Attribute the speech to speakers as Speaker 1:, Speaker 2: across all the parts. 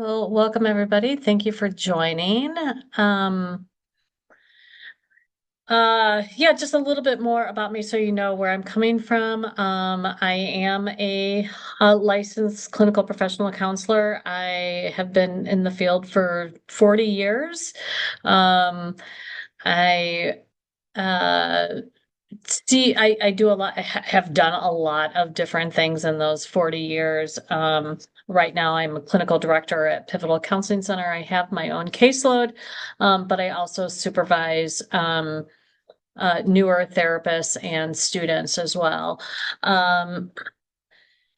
Speaker 1: Well, welcome everybody. Thank you for joining. Um, yeah, just a little bit more about me so you know where I'm coming from. I am a licensed clinical professional counselor. I have been in the field for 40 years. Um, I uh, I do a lot, have done a lot of different things in those 40 years. Right now, I'm a clinical director at Pivotal Counseling Center. I have my own caseload, but I also supervise newer therapists and students as well. Um,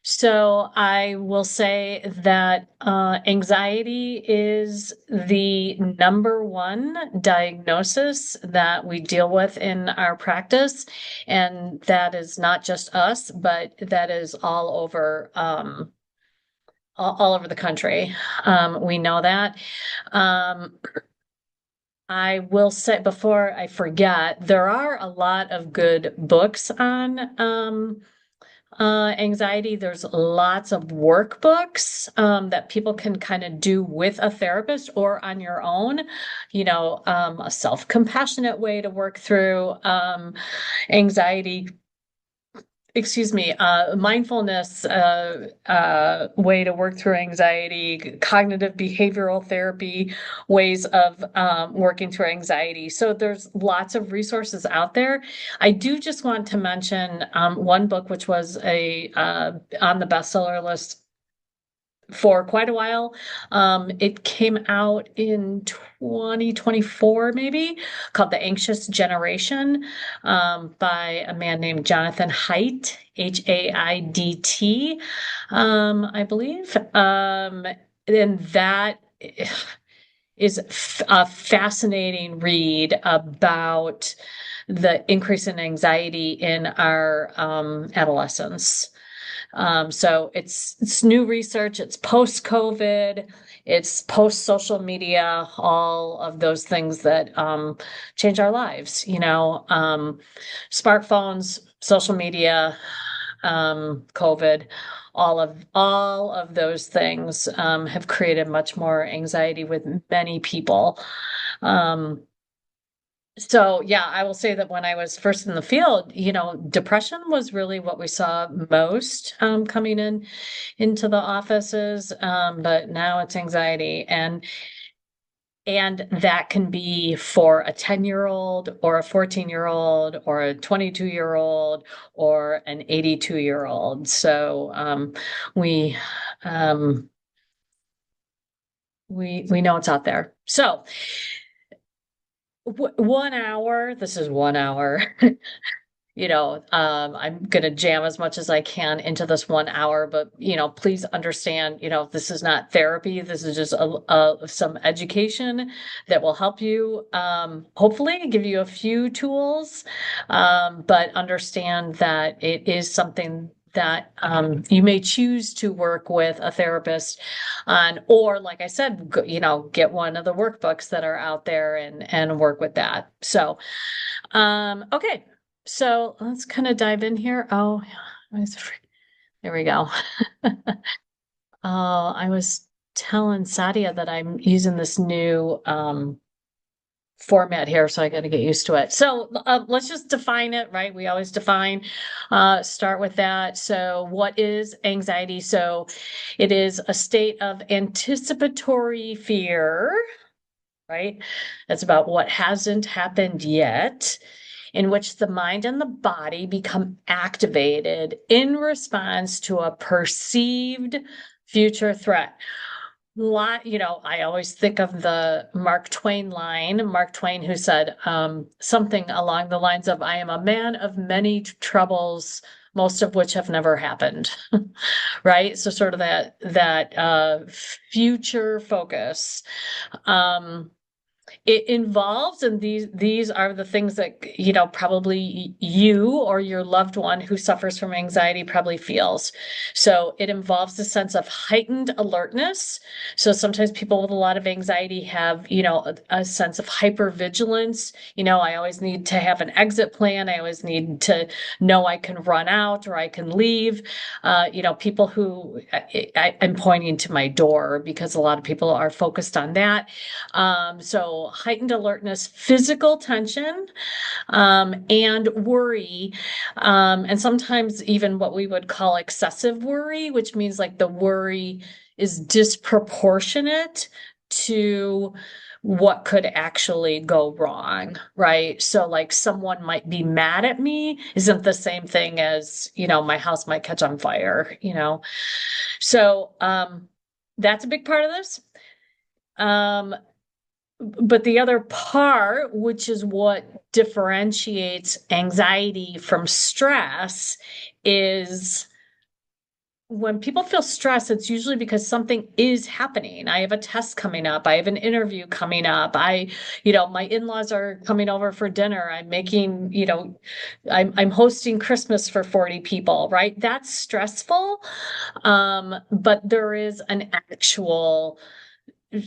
Speaker 1: so I will say that anxiety is the number one diagnosis that we deal with in our practice. And that is not just us, but that is all over the country. We know that. Um, I will say before I forget, there are a lot of good books on anxiety. There's lots of workbooks that people can kind of do with a therapist or on your own, a self-compassionate way to work through anxiety. Excuse me, mindfulness way to work through anxiety, cognitive behavioral therapy ways of working through anxiety. So there's lots of resources out there. I do just want to mention one book which was a on the bestseller list for quite a while. It came out in 2024, maybe, called The Anxious Generation, by a man named Jonathan Haidt, Haidt, I believe. And that is a fascinating read about the increase in anxiety in our adolescents. So it's new research, it's post-COVID, it's post-social media, all of those things that change our lives, smartphones, social media, COVID, all of those things have created much more anxiety with many people. Um, so yeah, I will say that when I was first in the field, depression was really what we saw most coming into the offices. But now it's anxiety and that can be for a 10-year-old or a 14-year-old or a 22-year-old or an 82-year-old. So we um we know it's out there. So 1 hour, this is 1 hour. I'm going to jam as much as I can into this 1 hour, but, please understand, this is not therapy. This is just some education that will help you, hopefully give you a few tools, but understand that it is something that you may choose to work with a therapist on, or like I said, get one of the workbooks that are out there and work with that. So, okay. So let's kind of dive in here. Oh, there we go. I was telling Sadia that I'm using this new format here, so I got to get used to it. So let's just define it, right? We always start with that. So what is anxiety? So it is a state of anticipatory fear, right? That's about what hasn't happened yet, in which the mind and the body become activated in response to a perceived future threat. I always think of the Mark Twain line, Mark Twain, who said something along the lines of, I am a man of many troubles, most of which have never happened. Right? So sort of that future focus. it involves, and these are the things that, probably you or your loved one who suffers from anxiety probably feels. So it involves a sense of heightened alertness. So sometimes people with a lot of anxiety have, a sense of hypervigilance. I always need to have an exit plan. I always need to know I can run out or I can leave. People who I'm pointing to my door because a lot of people are focused on that. So heightened alertness, physical tension, and worry, and sometimes even what we would call excessive worry, which means like the worry is disproportionate to what could actually go wrong, right? So like someone might be mad at me isn't the same thing as, my house might catch on fire. So that's a big part of this. But the other part, which is what differentiates anxiety from stress, is when people feel stress, it's usually because something is happening. I have a test coming up. I have an interview coming up. My in-laws are coming over for dinner. I'm making, I'm hosting Christmas for 40 people, right? That's stressful. But there is an actual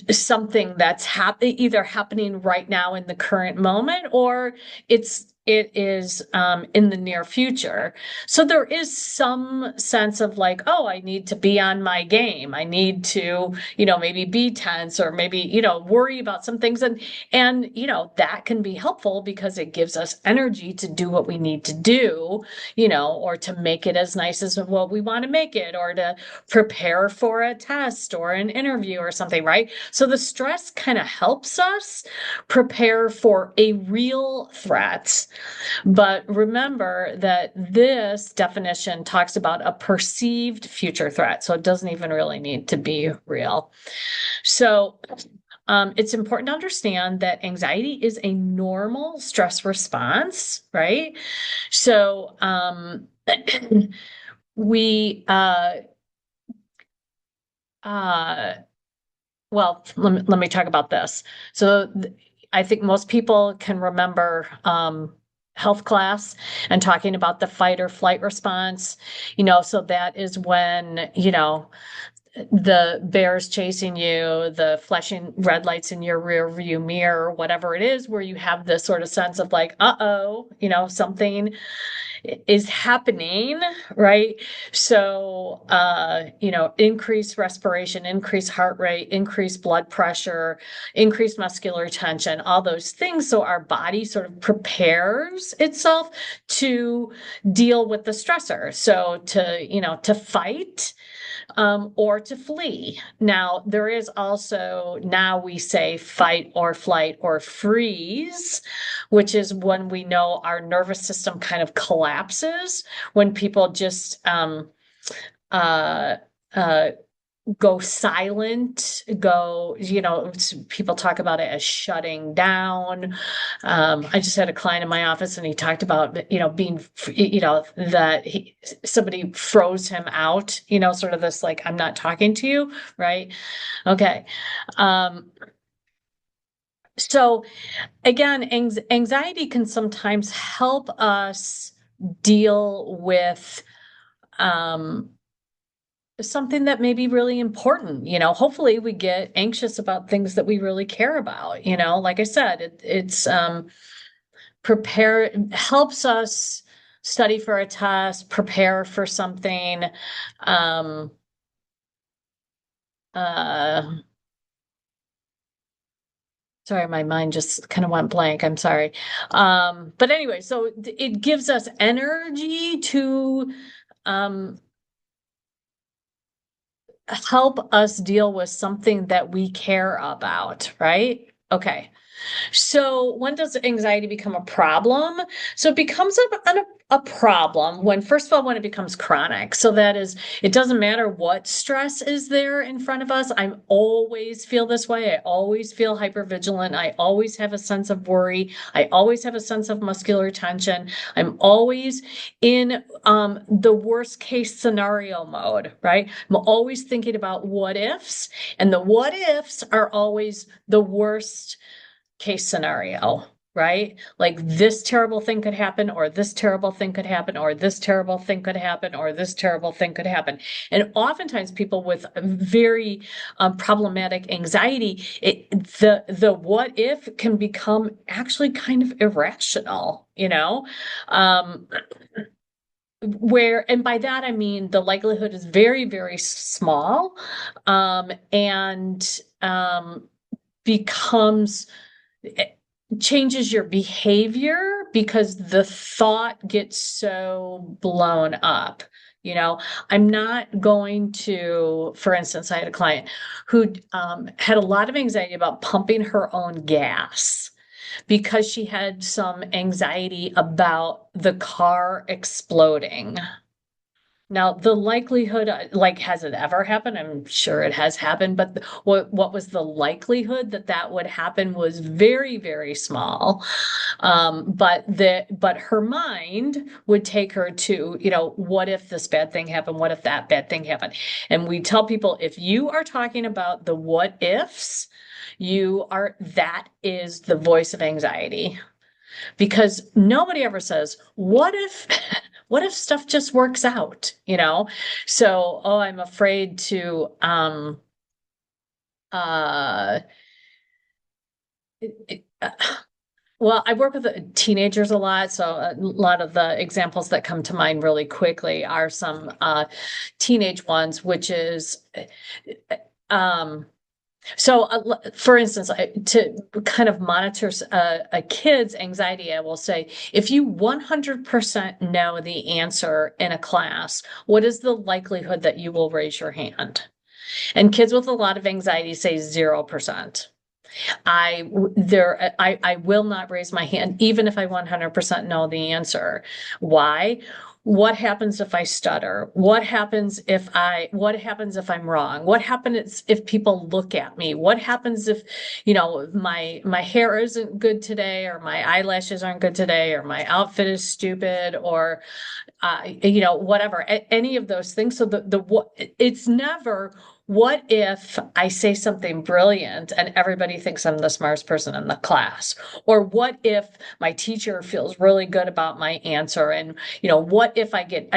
Speaker 1: something that's either happening right now in the current moment, or it is in the near future. So there is some sense of like, oh, I need to be on my game. I need to, maybe be tense or maybe, worry about some things. And, that can be helpful because it gives us energy to do what we need to do, or to make it as nice as what we want to make it, or to prepare for a test or an interview or something, right? So the stress kind of helps us prepare for a real threat. But remember that this definition talks about a perceived future threat. So it doesn't even really need to be real. So it's important to understand that anxiety is a normal stress response, right? So we well, let me talk about this. So I think most people can remember health class and talking about the fight or flight response. So that is when, the bear's chasing you, the flashing red lights in your rear view mirror, whatever it is, where you have this sort of sense of like, uh-oh, something is happening, right? So, increased respiration, increased heart rate, increased blood pressure, increased muscular tension, all those things. So our body sort of prepares itself to deal with the stressor. So to fight, or to flee. Now, there is also, now we say fight or flight or freeze, which is when we know our nervous system kind of collapses, when people just uh, uh, go silent, people talk about it as shutting down. I just had a client in my office and he talked about, being, that somebody froze him out, sort of this, like, I'm not talking to you, right? Okay. So again, anxiety can sometimes help us deal with, something that may be really important. Hopefully we get anxious about things that we really care about. Like I said, it's helps us study for a test, prepare for something. Uh, Sorry, my mind just kind of went blank. I'm sorry. But anyway, so it gives us energy to help us deal with something that we care about, right? Okay. So when does anxiety become a problem? So it becomes a problem when, first of all, when it becomes chronic. So that is, it doesn't matter what stress is there in front of us. I always feel this way. I always feel hypervigilant. I always have a sense of worry. I always have a sense of muscular tension. I'm always in the worst case scenario mode, right? I'm always thinking about what ifs, and the what ifs are always the worst case scenario, right? Like this terrible thing could happen, or this terrible thing could happen, or this terrible thing could happen, or this terrible thing could happen. And oftentimes people with very problematic anxiety, the what if can become actually kind of irrational, Um, and by that I mean the likelihood is very, very small, and becomes it changes your behavior because the thought gets so blown up. I'm not going to, for instance, I had a client who had a lot of anxiety about pumping her own gas because she had some anxiety about the car exploding. Now, the likelihood, like, has it ever happened? I'm sure it has happened, but what was the likelihood that that would happen was very, very small. But her mind would take her to, what if this bad thing happened? What if that bad thing happened? And we tell people, if you are talking about the what ifs, that is the voice of anxiety, because nobody ever says, what if what if stuff just works out? So, oh, I'm afraid to uh it- uh, well, I work with teenagers a lot, so a lot of the examples that come to mind really quickly are some teenage ones, which is um so, for instance, to kind of monitor a kid's anxiety, I will say, if you 100% know the answer in a class, what is the likelihood that you will raise your hand? And kids with a lot of anxiety say 0%. I will not raise my hand, even if I 100% know the answer. Why? What happens if I stutter? What happens if I'm wrong? What happens if people look at me? What happens if, my hair isn't good today, or my eyelashes aren't good today, or my outfit is stupid, or whatever, any of those things. So it's never, what if I say something brilliant and everybody thinks I'm the smartest person in the class? Or what if my teacher feels really good about my answer? And, what if I get,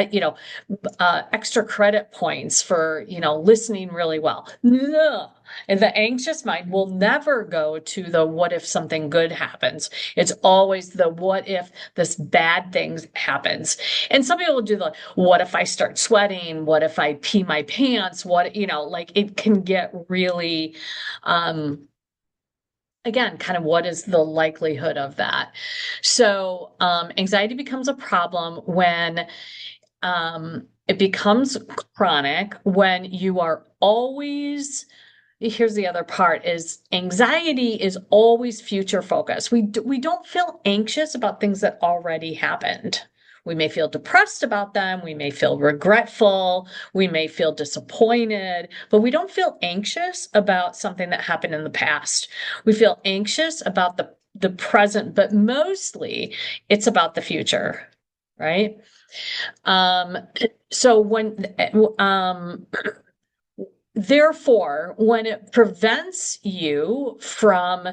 Speaker 1: extra credit points for, listening really well? No. And the anxious mind will never go to the what if something good happens. It's always the what if this bad thing happens. And some people will do the what if I start sweating? What if I pee my pants? Like, it can get really, again, kind of what is the likelihood of that? So, anxiety becomes a problem when it becomes chronic, when you are always, here's the other part, is anxiety is always future focused. We don't feel anxious about things that already happened. We may feel depressed about them. We may feel regretful. We may feel disappointed, but we don't feel anxious about something that happened in the past. We feel anxious about the present, but mostly it's about the future, right? Um, so therefore, when it prevents you from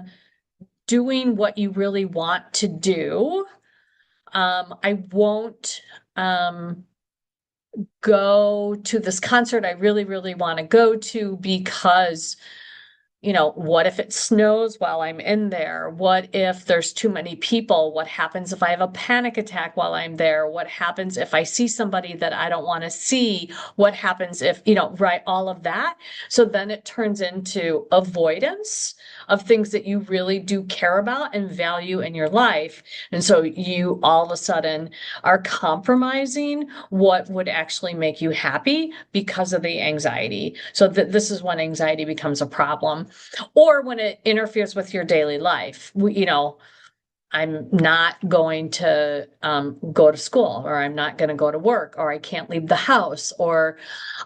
Speaker 1: doing what you really want to do, I won't go to this concert I really, really want to go to because, what if it snows while I'm in there? What if there's too many people? What happens if I have a panic attack while I'm there? What happens if I see somebody that I don't want to see? What happens if, right, all of that. So then it turns into avoidance of things that you really do care about and value in your life. And so you all of a sudden are compromising what would actually make you happy because of the anxiety. So this is when anxiety becomes a problem, or when it interferes with your daily life. I'm not going to go to school, or I'm not going to go to work, or I can't leave the house, or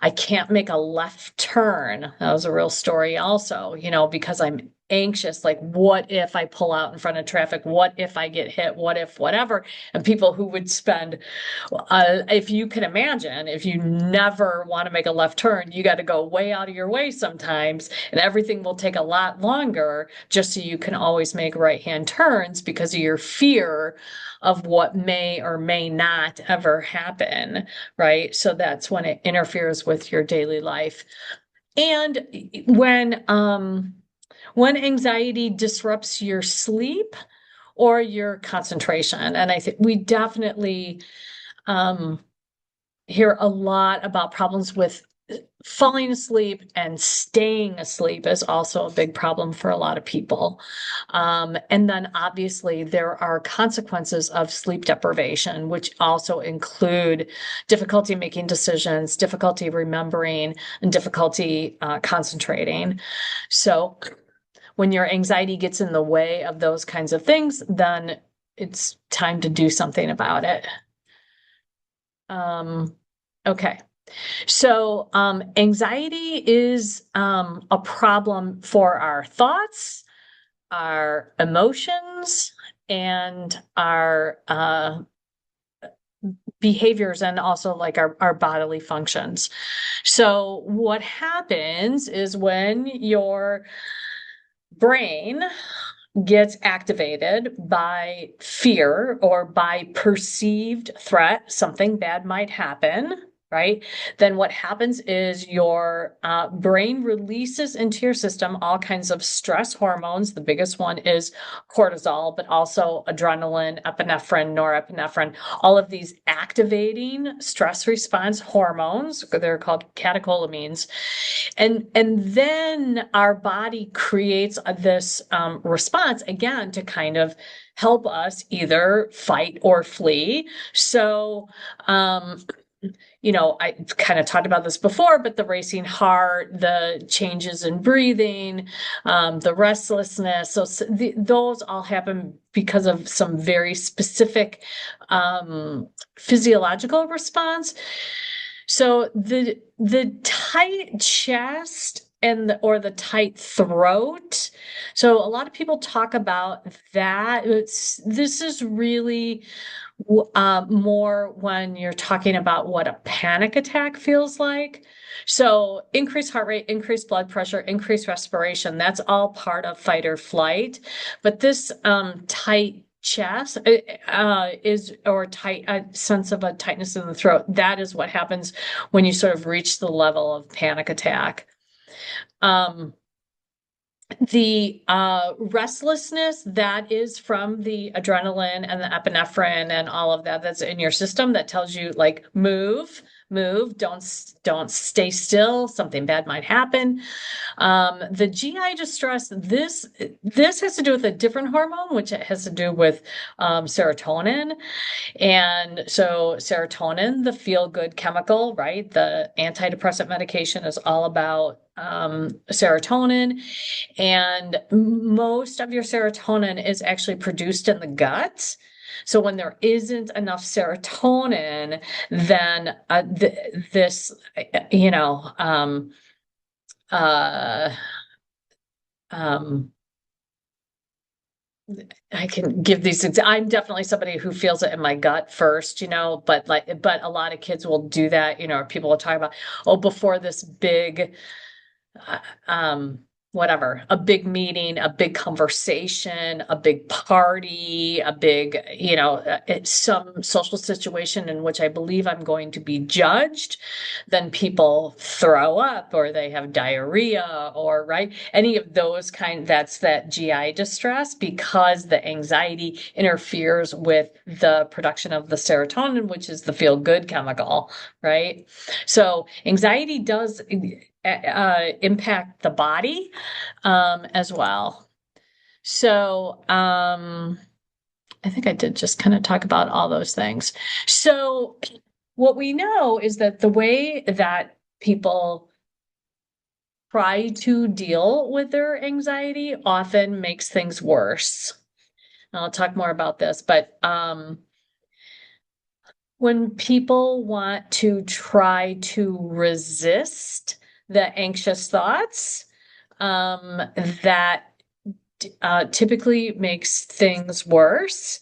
Speaker 1: I can't make a left turn. That was a real story also, because I'm anxious, like, what if I pull out in front of traffic? What if I get hit? What if whatever? And people who would spend, if you can imagine, if you never want to make a left turn, you got to go way out of your way sometimes, and everything will take a lot longer just so you can always make right-hand turns because of your fear of what may or may not ever happen, right? So that's when it interferes with your daily life. And when anxiety disrupts your sleep or your concentration, and I think we definitely um, hear a lot about problems with falling asleep, and staying asleep is also a big problem for a lot of people. And then obviously there are consequences of sleep deprivation, which also include difficulty making decisions, difficulty remembering, and difficulty concentrating. So when your anxiety gets in the way of those kinds of things, then it's time to do something about it. Okay. So, anxiety is a problem for our thoughts, our emotions, and our behaviors, and also like our bodily functions. So, what happens is when your brain gets activated by fear or by perceived threat, something bad might happen, right? Then what happens is your brain releases into your system all kinds of stress hormones. The biggest one is cortisol, but also adrenaline, epinephrine, norepinephrine, all of these activating stress response hormones. They're called catecholamines. And then our body creates this response again to kind of help us either fight or flee. So, I kind of talked about this before, but the racing heart, the changes in breathing, the restlessness. So those all happen because of some very specific physiological response. So the tight chest or the tight throat. So a lot of people talk about that. This is really more when you're talking about what a panic attack feels like. So increased heart rate, increased blood pressure, increased respiration, that's all part of fight or flight. But this tight chest is, or tight, a sense of a tightness in the throat, that is what happens when you sort of reach the level of panic attack. The restlessness, that is from the adrenaline and the epinephrine and all of that that's in your system, that tells you like move, don't stay still, something bad might happen. The GI distress, this has to do with a different hormone, which has to do with serotonin. And so serotonin, the feel-good chemical, right? The antidepressant medication is all about serotonin. And most of your serotonin is actually produced in the gut. So when there isn't enough serotonin, then this, I can give these. I'm definitely somebody who feels it in my gut first, but a lot of kids will do that. People will talk about, oh, before this big, um, whatever, a big meeting, a big conversation, a big party, a big, it's some social situation in which I believe I'm going to be judged, then people throw up or they have diarrhea or, right, any of those that's that GI distress, because the anxiety interferes with the production of the serotonin, which is the feel good chemical, right? So anxiety does impact the body as well. So I think I did just kind of talk about all those things. So what we know is that the way that people try to deal with their anxiety often makes things worse. And I'll talk more about this, but when people want to try to resist the anxious thoughts, that typically makes things worse,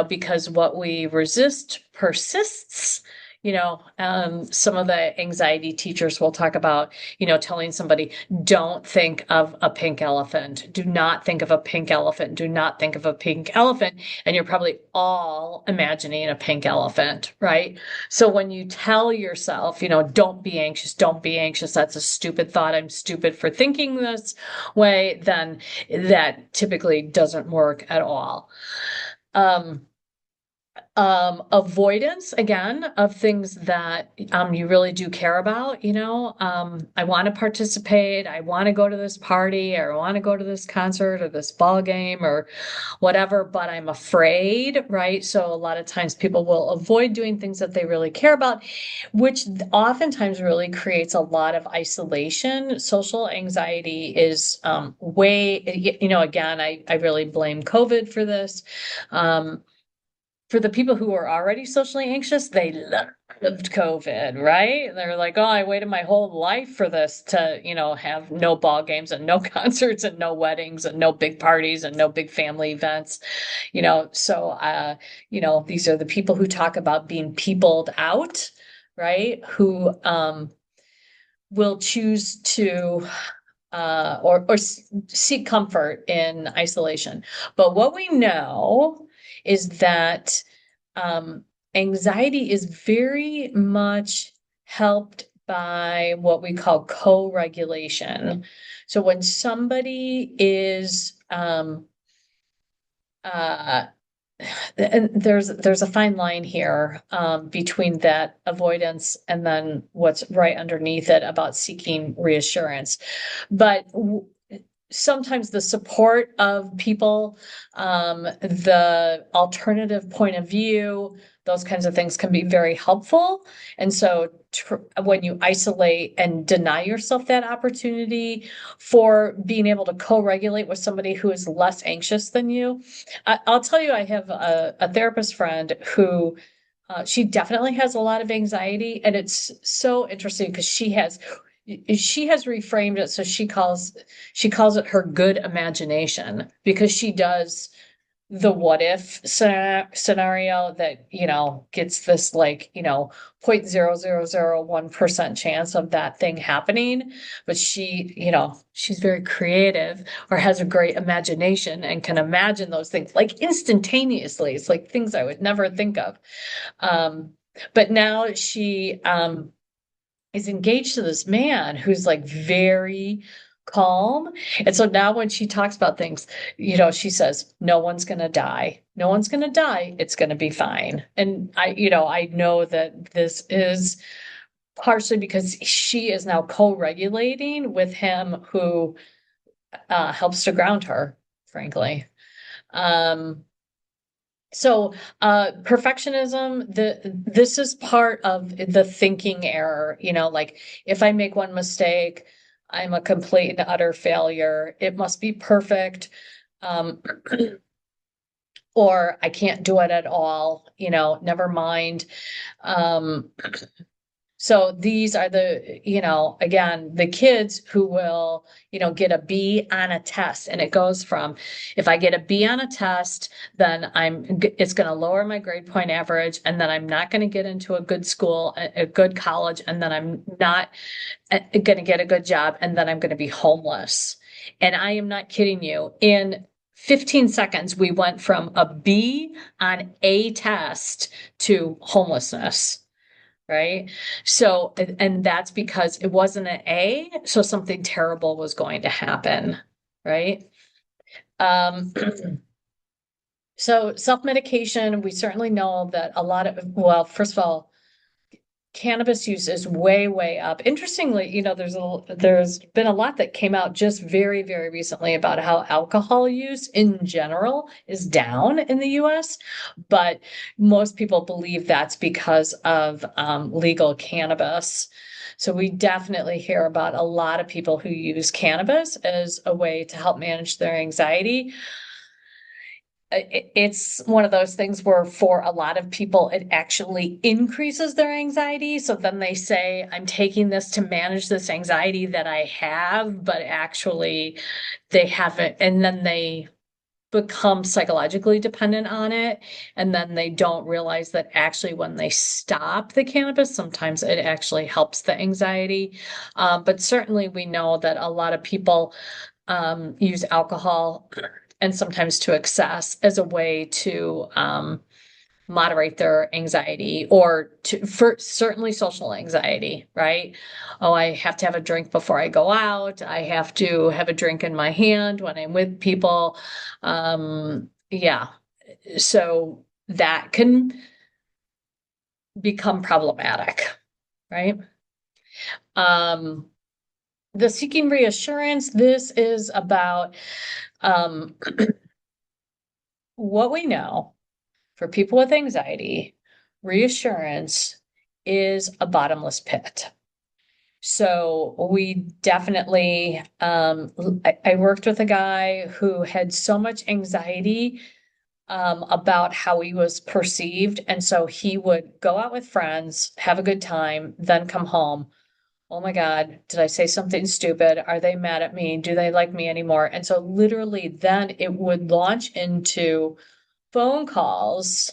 Speaker 1: because what we resist persists. Some of the anxiety teachers will talk about, telling somebody, don't think of a pink elephant. Do not think of a pink elephant. Do not think of a pink elephant. And you're probably all imagining a pink elephant, right? So when you tell yourself, don't be anxious, don't be anxious, that's a stupid thought. I'm stupid for thinking this way, then that typically doesn't work at all. Avoidance again of things that you really do care about. I want to participate, I want to go to this party, or I want to go to this concert or this ball game or whatever, but I'm afraid, right? So a lot of times people will avoid doing things that they really care about, which oftentimes really creates a lot of isolation. Social anxiety is way, again, I really blame COVID for this. For the people who are already socially anxious, they loved COVID, right? They're like, oh, I waited my whole life for this to, have no ball games and no concerts and no weddings and no big parties and no big family events, so, these are the people who talk about being peopled out, right? Who will choose to or seek comfort in isolation. But what we know is that anxiety is very much helped by what we call co-regulation. So when somebody is and there's a fine line here between that avoidance and then what's right underneath it about seeking reassurance. But sometimes the support of people, the alternative point of view, those kinds of things can be very helpful. And so when you isolate and deny yourself that opportunity for being able to co-regulate with somebody who is less anxious than you, I'll tell you, I have a therapist friend who she definitely has a lot of anxiety, and it's so interesting because she has reframed it so she calls it her good imagination, because she does the what if scenario that gets this 0.0001% chance of that thing happening, but she's very creative or has a great imagination and can imagine those things like instantaneously. It's like things I would never think of. But now she is engaged to this man who's like very calm. And so now when she talks about things, she says, no one's going to die. No one's going to die. It's going to be fine. And I know that this is partially because she is now co-regulating with him, who helps to ground her, frankly. So perfectionism, this is part of the thinking error, like if I make one mistake, I'm a complete and utter failure. It must be perfect. Or I can't do it at all, never mind. So these are again, the kids who will, get a B on a test. And it goes from, if I get a B on a test, then it's going to lower my grade point average. And then I'm not going to get into a good school, a good college. And then I'm not going to get a good job. And then I'm going to be homeless. And I am not kidding you. In 15 seconds, we went from a B on a test to homelessness. Right. So, and that's because it wasn't an A, so something terrible was going to happen. Right. So self-medication, we certainly know that well, first of all, cannabis use is way, way up. Interestingly, there's been a lot that came out just very, very recently about how alcohol use in general is down in the US, but most people believe that's because of legal cannabis. So we definitely hear about a lot of people who use cannabis as a way to help manage their anxiety. it's one of those things where for a lot of people, it actually increases their anxiety. So then they say, I'm taking this to manage this anxiety that I have, but actually they haven't. And then they become psychologically dependent on it. And then they don't realize that actually when they stop the cannabis, sometimes it actually helps the anxiety. But certainly we know that a lot of people use alcohol and sometimes to excess as a way to moderate their anxiety or for certainly social anxiety, right? Oh, I have to have a drink before I go out. I have to have a drink in my hand when I'm with people. Yeah. So that can become problematic, right? Um, the seeking reassurance, this is about um, what we know for people with anxiety, reassurance is a bottomless pit. So we definitely, I worked with a guy who had so much anxiety about how he was perceived. And so he would go out with friends, have a good time, then come home. Oh my God, did I say something stupid? Are they mad at me? Do they like me anymore? And so literally then it would launch into phone calls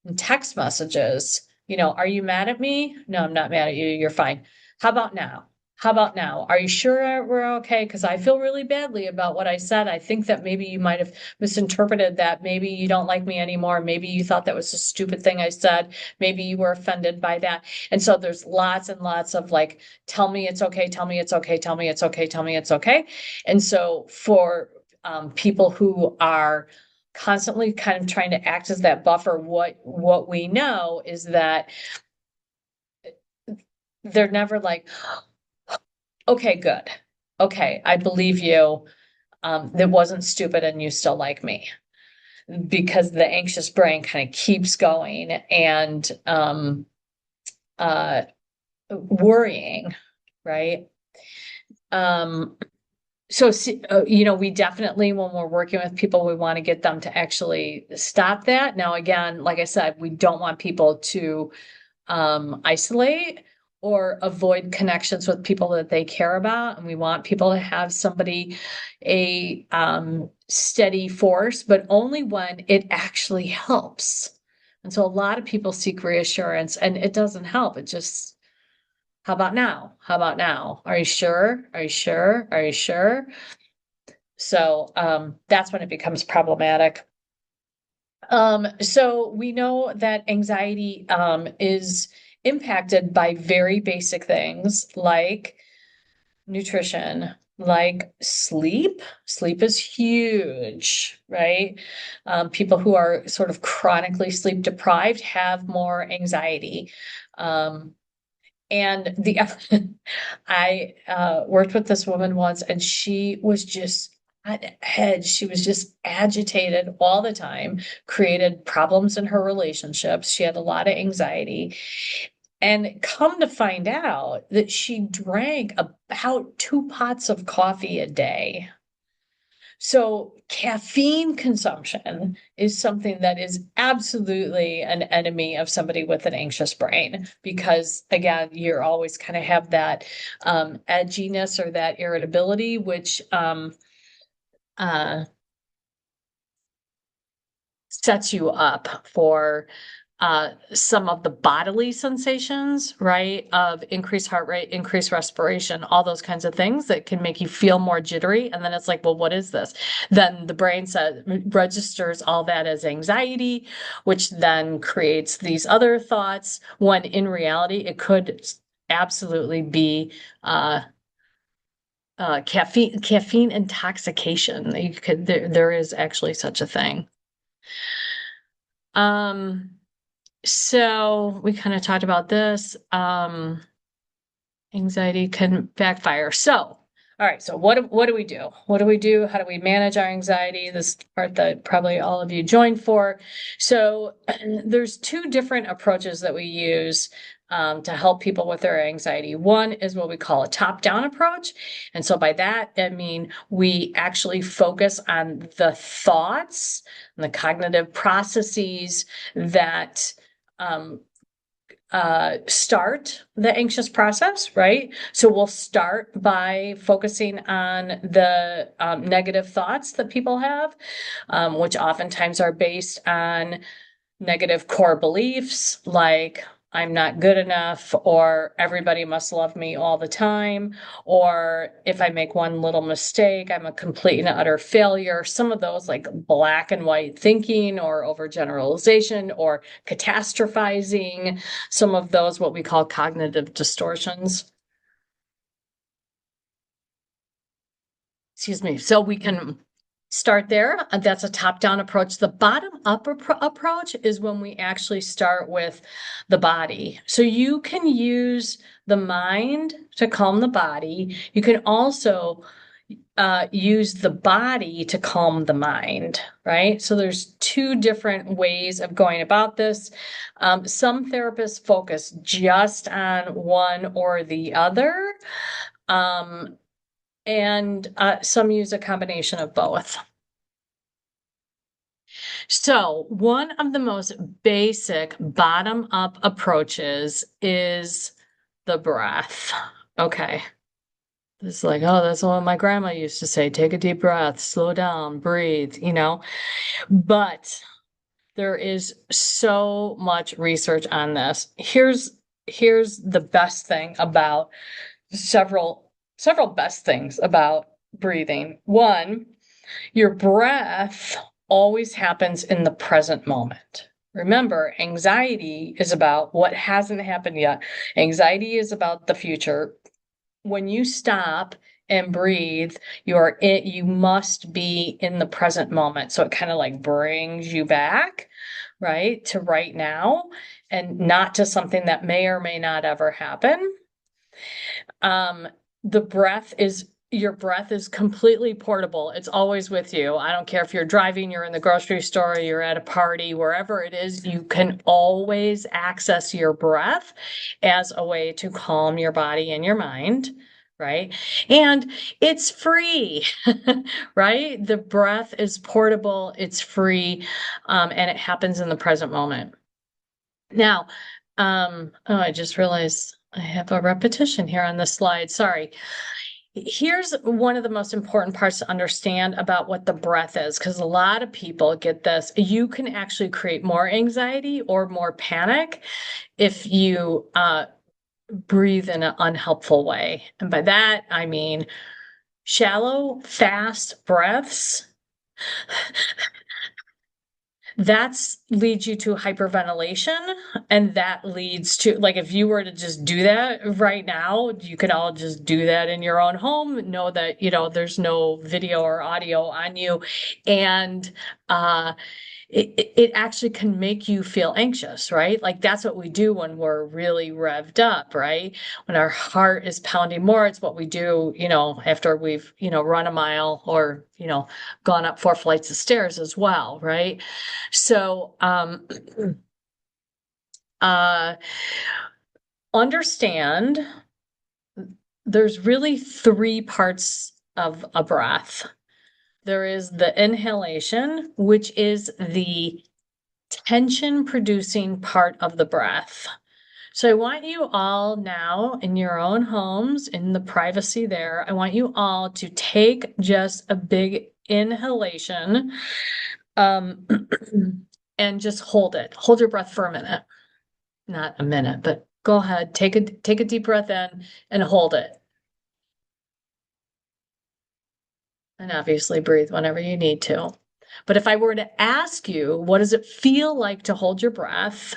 Speaker 1: and text messages. Are you mad at me? No, I'm not mad at you. You're fine. How about now? How about now? Are you sure we're okay? Because I feel really badly about what I said. I think that maybe you might have misinterpreted that. Maybe you don't like me anymore. Maybe you thought that was a stupid thing I said. Maybe you were offended by that. And so there's lots and lots of like, tell me it's okay, tell me it's okay, tell me it's okay, tell me it's okay. And so for people who are constantly kind of trying to act as that buffer, what we know is that they're never like, okay, good. Okay, I believe you. That wasn't stupid and you still like me. Because the anxious brain kind of keeps going and uh, worrying, right? Um, So, we definitely, when we're working with people, we want to get them to actually stop that. Now, again, like I said, we don't want people to isolate or avoid connections with people that they care about. And we want people to have somebody, a steady force, but only when it actually helps. And so a lot of people seek reassurance and it doesn't help. It just, how about now? How about now? Are you sure? Are you sure? Are you sure? So that's when it becomes problematic. So we know that anxiety is impacted by very basic things like nutrition, like sleep. Sleep is huge, right? People who are sort of chronically sleep deprived have more anxiety. Um, and the I worked with this woman once, and she was just on edge. She was just agitated all the time, created problems in her relationships. She had a lot of anxiety. And come to find out that she drank about 2 pots of coffee a day. So caffeine consumption is something that is absolutely an enemy of somebody with an anxious brain because again, you're always kind of have that edginess or that irritability, which uh, sets you up for some of the bodily sensations, right? Of increased heart rate, increased respiration, all those kinds of things that can make you feel more jittery. And then it's like, well, what is this? Then the brain registers all that as anxiety, which then creates these other thoughts when in reality, it could absolutely be caffeine intoxication. There is actually such a thing. Um, So we kind of talked about this. Anxiety can backfire. So, all right. So what do we do? What do we do? How do we manage our anxiety? This part that probably all of you joined for. So there's two different approaches that we use to help people with their anxiety. One is what we call a top-down approach. And so by that, I mean we actually focus on the thoughts and the cognitive processes that start the anxious process, right? So we'll start by focusing on the negative thoughts that people have, which oftentimes are based on negative core beliefs like I'm not good enough, or everybody must love me all the time, or if I make one little mistake, I'm a complete and utter failure. Some of those, like black and white thinking, or overgeneralization, or catastrophizing, some of those, what we call cognitive distortions. Excuse me. So we can start there. That's a top-down approach. The bottom-up approach is when we actually start with the body. So you can use the mind to calm the body. You can also use the body to calm the mind, right? So there's two different ways of going about this. Some therapists focus just on one or the other. And some use a combination of both. So one of the most basic bottom-up approaches is the breath. Okay. It's like, oh, that's what my grandma used to say. Take a deep breath, slow down, breathe, But there is so much research on this. Here's the best thing about several best things about breathing. One, your breath always happens in the present moment. Remember, anxiety is about what hasn't happened yet. Anxiety is about the future. When you stop and breathe, you must be in the present moment. So it kind of like brings you back, right, to right now, and not to something that may or may not ever happen. Your breath is completely portable. It's always with you. I don't care if you're driving, you're in the grocery store, you're at a party, wherever it is, you can always access your breath as a way to calm your body and your mind, right? And it's free, right? The breath is portable, it's free, and it happens in the present moment. Now, I just realized I have a repetition here on the slide. Sorry. Here's one of the most important parts to understand about what the breath is, because a lot of people get this. You can actually create more anxiety or more panic if you breathe in an unhelpful way. And by that, I mean shallow, fast breaths. That leads you to hyperventilation, and that leads to, like, if you were to just do that right now, you could all just do that in your own home, know that, there's no video or audio on you, and it actually can make you feel anxious, right? Like that's what we do when we're really revved up, right? When our heart is pounding more, it's what we do, after we've, run a mile or, gone up 4 flights of stairs as well, right? So, understand there's really 3 parts of a breath. There is the inhalation, which is the tension producing part of the breath. So I want you all now in your own homes, in the privacy there, I want you all to take just a big inhalation, and just hold it. Hold your breath for a minute. Not a minute, but go ahead. Take a deep breath in and hold it. And obviously breathe whenever you need to. But if I were to ask you, what does it feel like to hold your breath?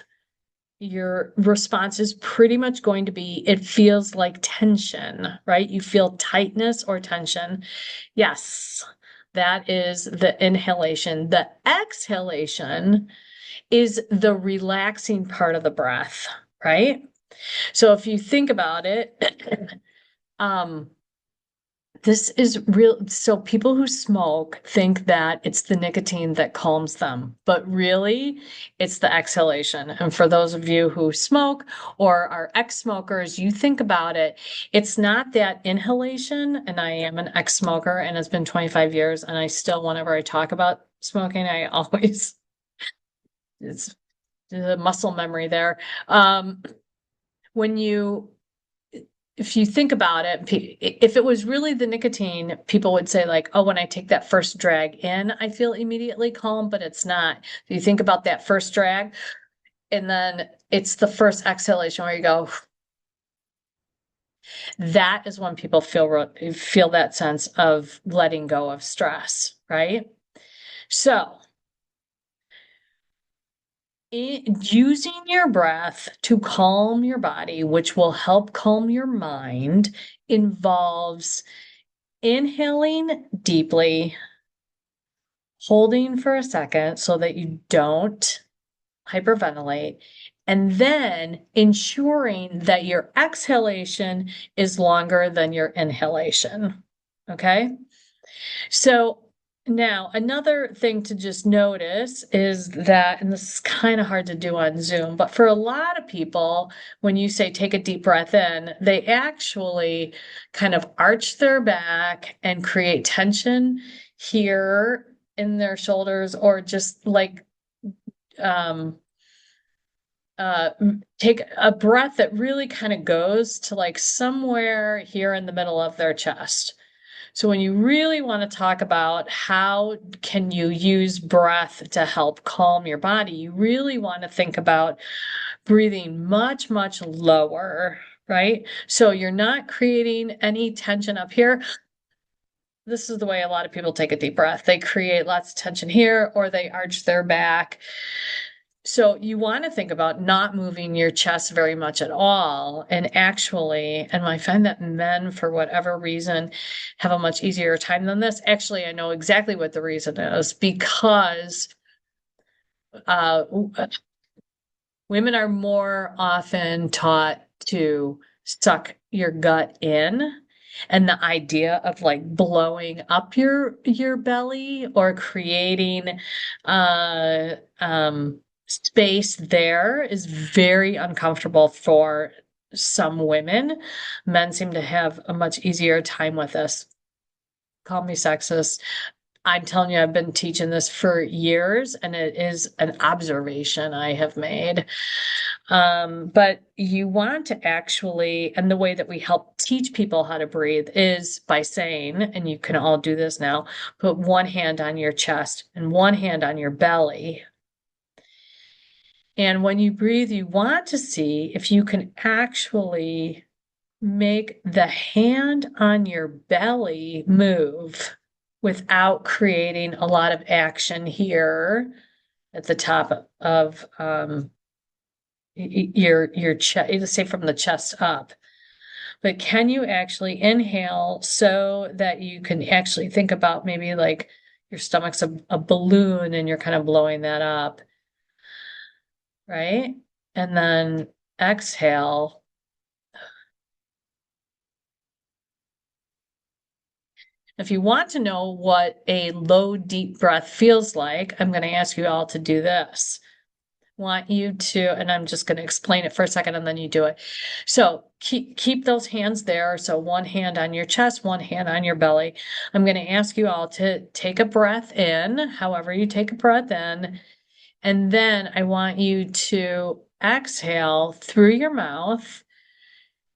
Speaker 1: Your response is pretty much going to be, it feels like tension, right? You feel tightness or tension. Yes, that is the inhalation. The exhalation is the relaxing part of the breath, right? So if you think about it, This is real. So people who smoke think that it's the nicotine that calms them, but really it's the exhalation. And for those of you who smoke or are ex-smokers, you think about it, it's not that inhalation. And I am an ex-smoker and it's been 25 years. And I still, whenever I talk about smoking, I always, it's the muscle memory there. When you if you think about it, if it was really the nicotine, people would say like, oh, when I take that first drag in, I feel immediately calm, but it's not. If you think about that first drag, and then it's the first exhalation where you go, that is when people feel that sense of letting go of stress, right? So using your breath to calm your body, which will help calm your mind, involves inhaling deeply, holding for a second so that you don't hyperventilate, and then ensuring that your exhalation is longer than your inhalation. Okay. So now another thing to just notice is that, and this is kind of hard to do on Zoom, but for a lot of people, when you say take a deep breath in, they actually kind of arch their back and create tension here in their shoulders, or just like um take a breath that really kind of goes to like somewhere here in the middle of their chest. So when you really want to talk about how can you use breath to help calm your body, you really want to think about breathing much, much lower, right? So you're not creating any tension up here. This is the way a lot of people take a deep breath. They create lots of tension here, or they arch their back. So you want to think about not moving your chest very much at all. And actually, and I find that men, for whatever reason, have a much easier time than this. Actually, I know exactly what the reason is, because uh, women are more often taught to suck your gut in. And the idea of like blowing up your belly or creating space there is very uncomfortable for some women. Men seem to have a much easier time with this. Call me sexist. I'm telling you, I've been teaching this for years, and it is an observation I have made. But you want to actually, and the way that we help teach people how to breathe is by saying, and you can all do this now, put one hand on your chest and one hand on your belly. And when you breathe, you want to see if you can actually make the hand on your belly move without creating a lot of action here at the top of your chest, let's say from the chest up. But can you actually inhale so that you can actually think about maybe like your stomach's a balloon and you're kind of blowing that up, right? And then exhale. If you want to know what a low, deep breath feels like, I'm going to ask you all to do this. Want you to, and I'm just going to explain it for a second and then you do it. So keep those hands there. So one hand on your chest, one hand on your belly. I'm going to ask you all to take a breath in, however you take a breath in. And then I want you to exhale through your mouth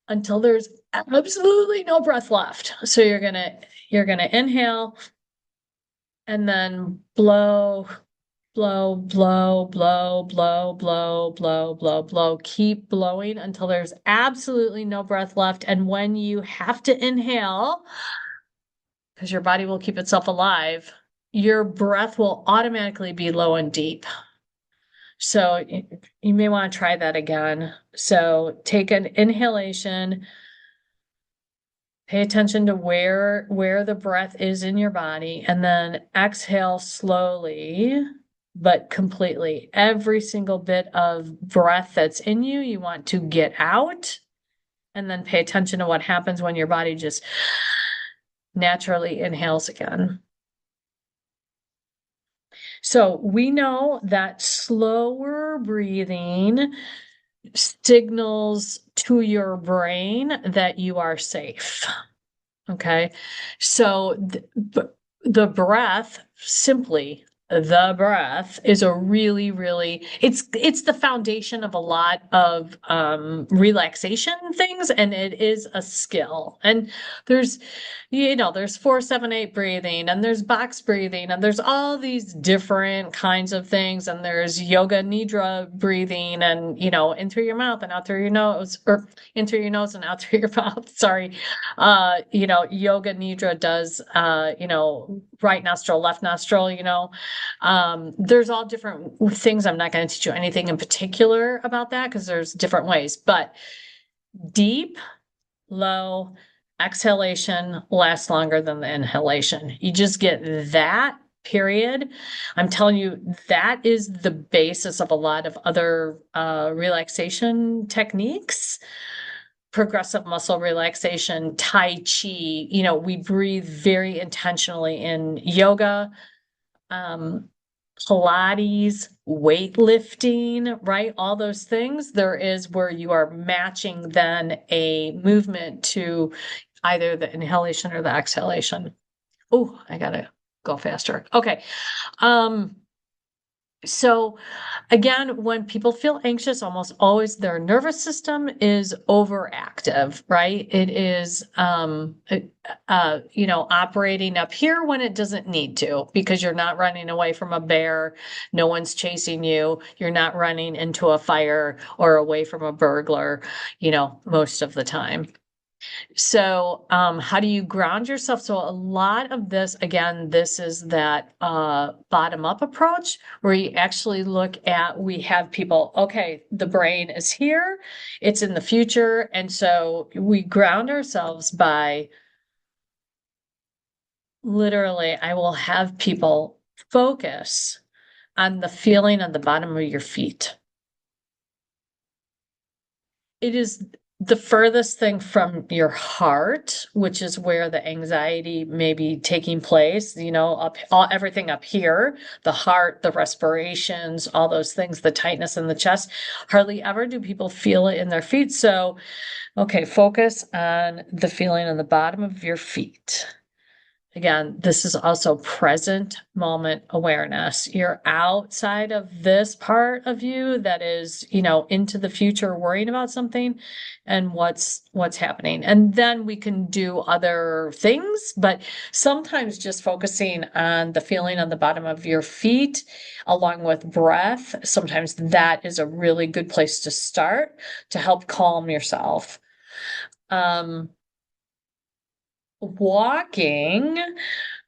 Speaker 1: until there's absolutely no breath left. So you're going to inhale and then blow, blow, blow, blow, blow, blow, blow, blow, blow. Keep blowing until there's absolutely no breath left. And when you have to inhale, because your body will keep itself alive, your breath will automatically be low and deep. So you may want to try that again. So take an inhalation, pay attention to where the breath is in your body, and then exhale slowly but completely. Every single bit of breath that's in you, you want to get out, and then pay attention to what happens when your body just naturally inhales again. So we know that slower breathing signals to your brain that you are safe. Okay. So the breath, simply the breath, is a really, really, it's the foundation of a lot of relaxation things, and it is a skill. And there's, there's 4-7-8 breathing, and there's box breathing, and there's all these different kinds of things, and there's yoga nidra breathing, and in through your mouth and out through your nose, or in through your nose and out through your mouth. Sorry. Yoga nidra does, right nostril, left nostril, there's all different things. I'm not going to teach you anything in particular about that because there's different ways, but deep, low exhalation lasts longer than the inhalation. You just get that, period. I'm telling you, that is the basis of a lot of other relaxation techniques. Progressive muscle relaxation, Tai Chi, we breathe very intentionally in yoga, Pilates, weightlifting, right? All those things. There is where you are matching then a movement to either the inhalation or the exhalation. Oh, I gotta go faster. Okay. So again, when people feel anxious, almost always their nervous system is overactive, right? It is, operating up here when it doesn't need to, because you're not running away from a bear. No one's chasing you. You're not running into a fire or away from a burglar, most of the time. So, how do you ground yourself? So, a lot of this, again, this is that bottom up approach where you actually look at, we have people, okay, the brain is here, it's in the future. And so we ground ourselves by literally, I will have people focus on the feeling on the bottom of your feet. It is the furthest thing from your heart, which is where the anxiety may be taking place, everything up here, the heart, the respirations, all those things, the tightness in the chest. Hardly ever do people feel it in their feet. So, okay, focus on the feeling on the bottom of your feet. Again, this is also present moment awareness. You're outside of this part of you that is, into the future, worrying about something and what's happening. And then we can do other things, but sometimes just focusing on the feeling on the bottom of your feet along with breath, sometimes that is a really good place to start to help calm yourself. Walking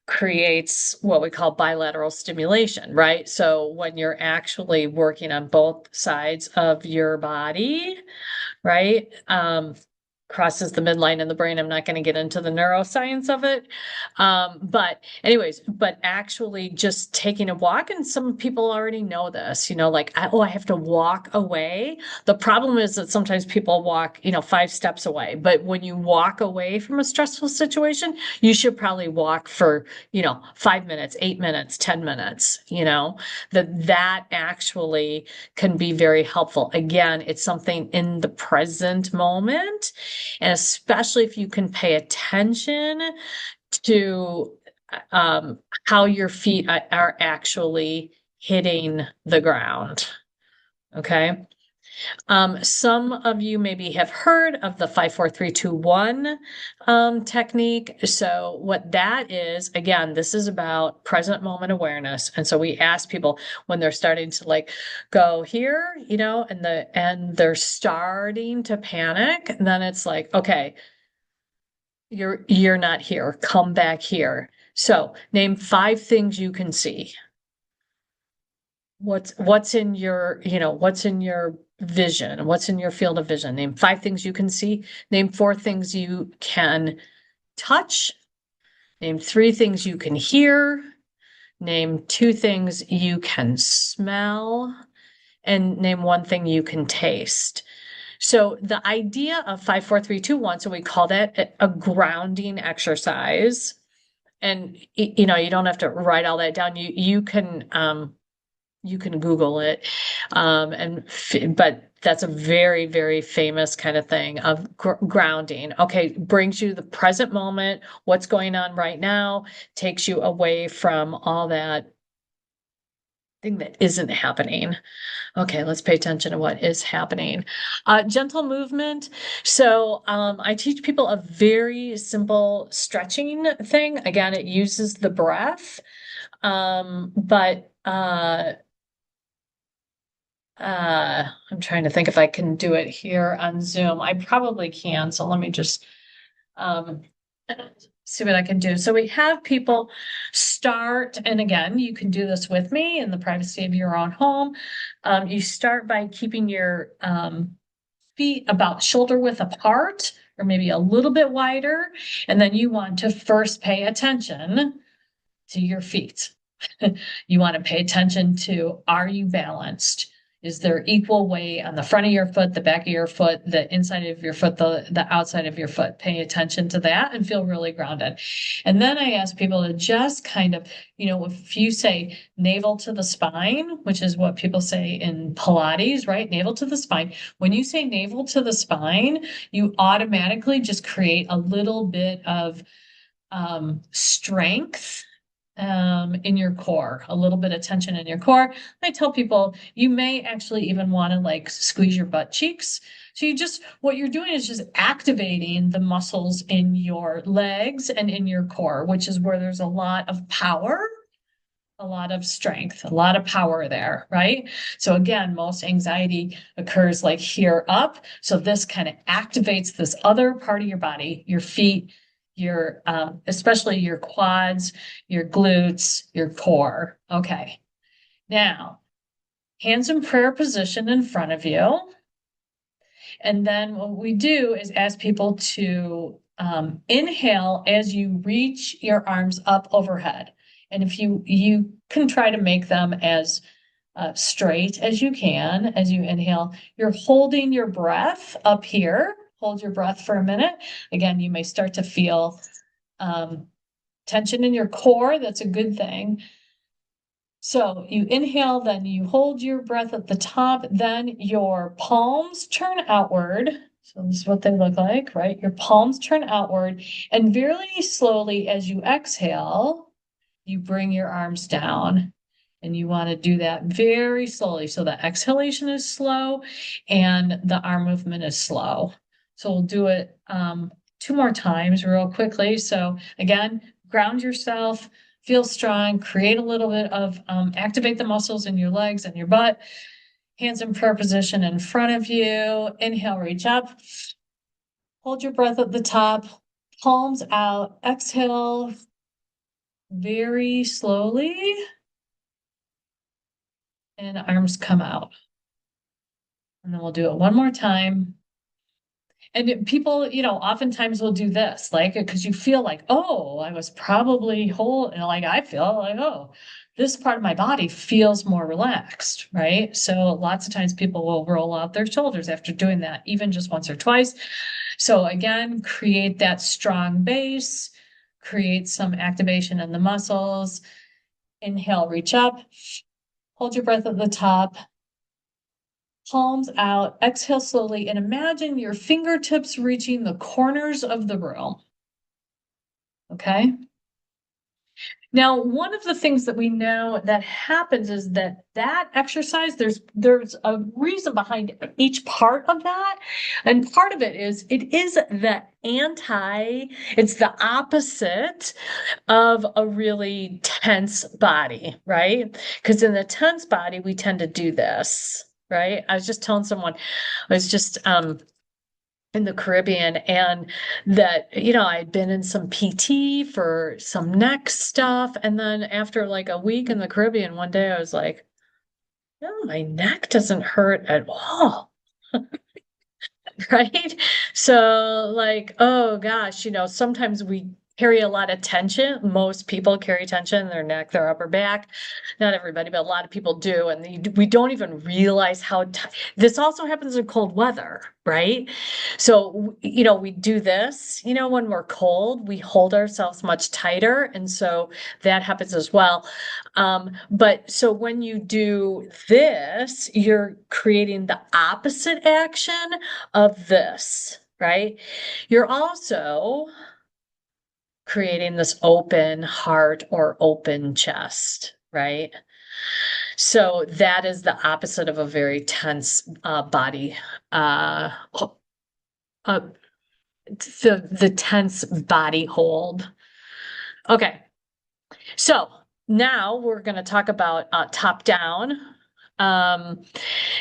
Speaker 1: creates what we call bilateral stimulation, right? So when you're actually working on both sides of your body, right? Crosses the midline in the brain. I'm not going to get into the neuroscience of it. But actually just taking a walk, and some people already know this, I have to walk away. The problem is that sometimes people walk, 5 steps away, but when you walk away from a stressful situation, you should probably walk for, 5 minutes, 8 minutes, 10 minutes, that actually can be very helpful. Again, it's something in the present moment. And especially if you can pay attention to how your feet are actually hitting the ground. Okay. Some of you maybe have heard of the 5-4-3-2-1 technique. So what that is, again, this is about present moment awareness. And so we ask people when they're starting to go here, and they're starting to panic, then it's like, okay, you're not here. Come back here. So name 5 things you can see. What's in your, what's in your vision? What's in your field of vision? Name 5 things you can see. Name 4 things you can touch. Name 3 things you can hear. Name 2 things you can smell. And name 1 thing you can taste. So the idea of 5-4-3-2-1, so we call that a grounding exercise, And you don't have to write all that down. You can Google it. But that's a very, very famous kind of thing of grounding. Okay, brings you the present moment, what's going on right now, takes you away from all that thing that isn't happening. Okay, let's pay attention to what is happening. Gentle movement. So I teach people a very simple stretching thing. Again, it uses the breath, but I'm trying to think if I can do it here on Zoom. I probably can. So let me just um, see what I can do. So we have people start, and again, you can do this with me in the privacy of your own home. You start by keeping your feet about shoulder width apart, or maybe a little bit wider. And then you want to first pay attention to your feet. You want to pay attention to, are you balanced? Is there equal weight on the front of your foot, the back of your foot, the inside of your foot, the outside of your foot? Pay attention to that and feel really grounded. And then I ask people to just kind of, if you say navel to the spine, which is what people say in Pilates, right? Navel to the spine. When you say navel to the spine, you automatically just create a little bit of strength in your core, a little bit of tension in your core. I tell people you may actually even want to like squeeze your butt cheeks. So what you're doing is just activating the muscles in your legs and in your core, which is where there's a lot of power, a lot of strength, a lot of power there, right? So again, most anxiety occurs like here up. So this kind of activates this other part of your body, your feet, your especially your quads, your glutes, your core. Okay. Now, hands in prayer position in front of you. And then what we do is ask people to inhale as you reach your arms up overhead. And if you can try to make them as straight as you can as you inhale, you're holding your breath up here. Hold your breath for a minute. Again, you may start to feel tension in your core. That's a good thing. So you inhale, then you hold your breath at the top, then your palms turn outward. So this is what they look like, right? Your palms turn outward, and very slowly as you exhale, you bring your arms down. And you want to do that very slowly. So the exhalation is slow and the arm movement is slow. So we'll do it two more times real quickly. So again, ground yourself, feel strong, create a little bit of, activate the muscles in your legs and your butt. Hands in prayer position in front of you. Inhale, reach up. Hold your breath at the top, palms out. Exhale very slowly. And arms come out. And then we'll do it one more time. And people, oftentimes will do this, like, because you feel like, oh, I was probably whole. And like, I feel like, oh, this part of my body feels more relaxed, right? So lots of times people will roll out their shoulders after doing that, even just once or twice. So again, create that strong base, create some activation in the muscles. Inhale, reach up, hold your breath at the top. Palms out, exhale slowly, and imagine your fingertips reaching the corners of the room. Okay. Now, one of the things that we know that happens is that exercise, there's a reason behind each part of that. And part of it is it's the opposite of a really tense body, right? Because in the tense body, we tend to do this, right? I was just telling someone, I was just in the Caribbean, and that, I'd been in some PT for some neck stuff. And then after like a week in the Caribbean, one day I was like, no, my neck doesn't hurt at all. Right? So like, oh gosh, sometimes carry a lot of tension. Most people carry tension in their neck, their upper back. Not everybody, but a lot of people do. And we don't even realize how this also happens in cold weather, right? So, we do this, when we're cold, we hold ourselves much tighter. And so that happens as well. But so when you do this, you're creating the opposite action of this, right? You're also creating this open heart or open chest, right? So that is the opposite of a very tense body. Uh, uh, the tense body hold. Okay, so now we're going to talk about top down. Um,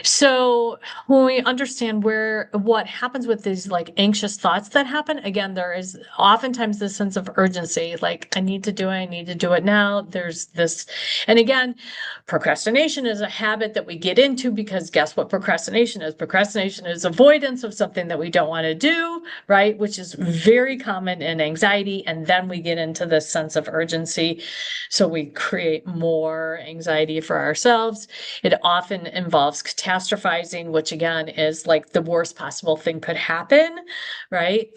Speaker 1: so when we understand what happens with these like anxious thoughts that happen, again, there is oftentimes this sense of urgency, like I need to do it, I need to do it now. There's this, and again, procrastination is a habit that we get into because guess what procrastination is? Procrastination is avoidance of something that we don't want to do, right? Which is very common in anxiety. And then we get into this sense of urgency. So we create more anxiety for ourselves. It often involves catastrophizing, which again is like the worst possible thing could happen, right?